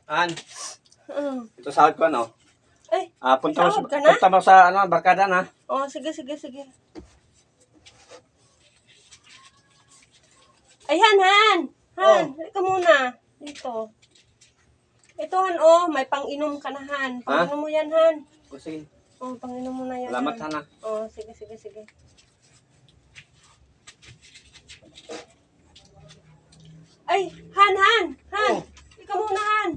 An, ito sahod ko ano? Ay, Punta sahod ka na? mo sa ano, barkada na. Oh, sige, sige, sige. Ay, Han. Halika muna. Dito. Ito, Han, may pang-inom ka na, Han. Pang-inom mo yan, Han. O, sige. Pang-inom mo na yan, Salamat, Han. Han. Sige, sige, sige. Ay, Han. Ika muna, Han.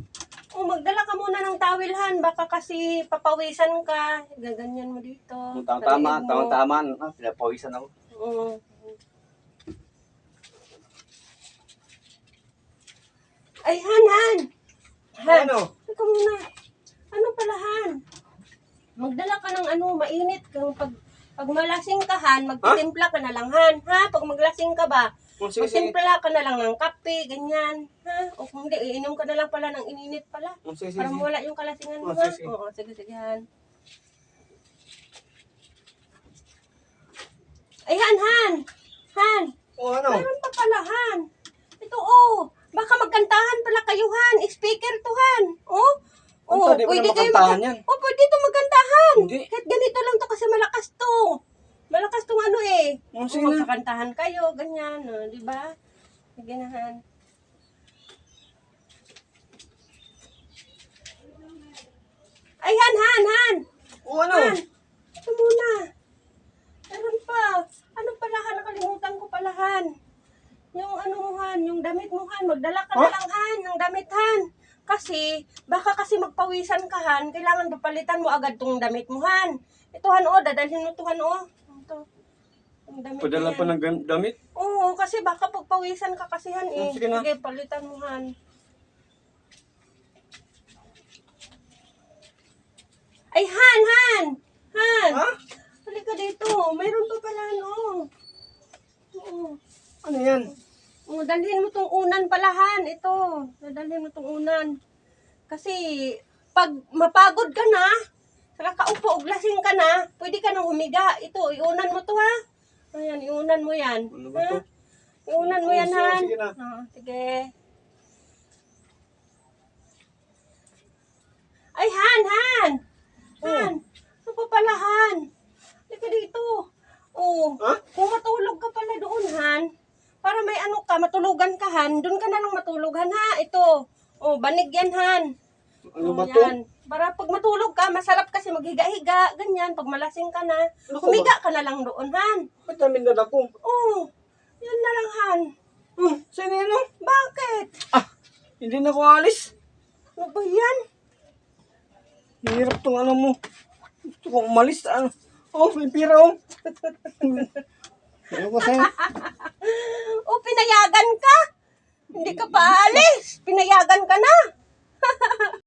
Magdala ka muna ng tawil, Han. Baka kasi papawisan ka. Gaganyan mo dito. Tama. Pinapawisan ako. Oo. Ay, Han. Ano? Ika muna. Ano pala, Han? Magdala ka ng mainit. Pag malasing ka, Han, magtitimpla ka na lang, Han. Ha? Pag maglasing ka ba, magtimpla ka na lang ng kape, ganyan. Ha? O kung hindi, iinom ka na lang pala ng ininit pala. Para mawala yung kalasingan mo, ha? Oo, sige, Han. Ay, Han. Ano? Meron pa pala, Han. Ito, baka magkantahan pala kayo, Han. Speaker to, Han. Pwede makantahan yan. Pwede ito magkantahan. Hindi. Kahit ganito lang to kasi malakas to. Malakas tong Sige na. magkakantahan kayo, ganyan, di ba? Sige na, Han. Ay, Han. Ano? Han, ito muna. Meron pa. Ano pala, Han? Nakalimutan ko pala, Han. Yung Han, yung damit mo, Han. Magdala ka na lang, Han, ng damit, Han. Kasi, baka kasi magpawisan ka, Han. Kailangan papalitan mo agad tong damit mo, Han. Ito, Han, dadalhin mo ito, Han, Ito. Yung damit Padala pa ng damit? Oo, kasi baka pagpawisan ka kasi, Han, Sige na. Sige, palitan mo, Han. Ay, Han! Ha? Halika dito. Mayroon pa pala, Ano yan? Dalhin mo tong unan pala, Han. Ito. Dalhin mo tong unan. Kasi, pag mapagod ka na, kakaupo, uglasing ka na, pwede ka nang humiga. Ito, iunan mo to, ha? Ayan, iunan mo yan. Ano ba to? Iunan mo yan, Han. Sige na. Sige. Ay, Han! Ano pa pala, Han? Halika dito. Kung matulog ka pala doon, Han, para may matulugan ka, Han, doon ka na lang matulugan, ha? Ito. Banig yan, Han. Ano ba to? Yan. Para pag matulog ka, masarap kasi maghiga-higa, ganyan. Pag malasing ka na, humiga ka na lang doon, Han. Ba't namin na ako? Yan na lang, Han. Sino yun? Bakit? Hindi na ako alis. Ano ba yan? Hirap tong mo. Gusto ko umalis. May pira, Ano ko sa'yo? Pinayagan ka? Hindi ka pa alis. Pinayagan ka na.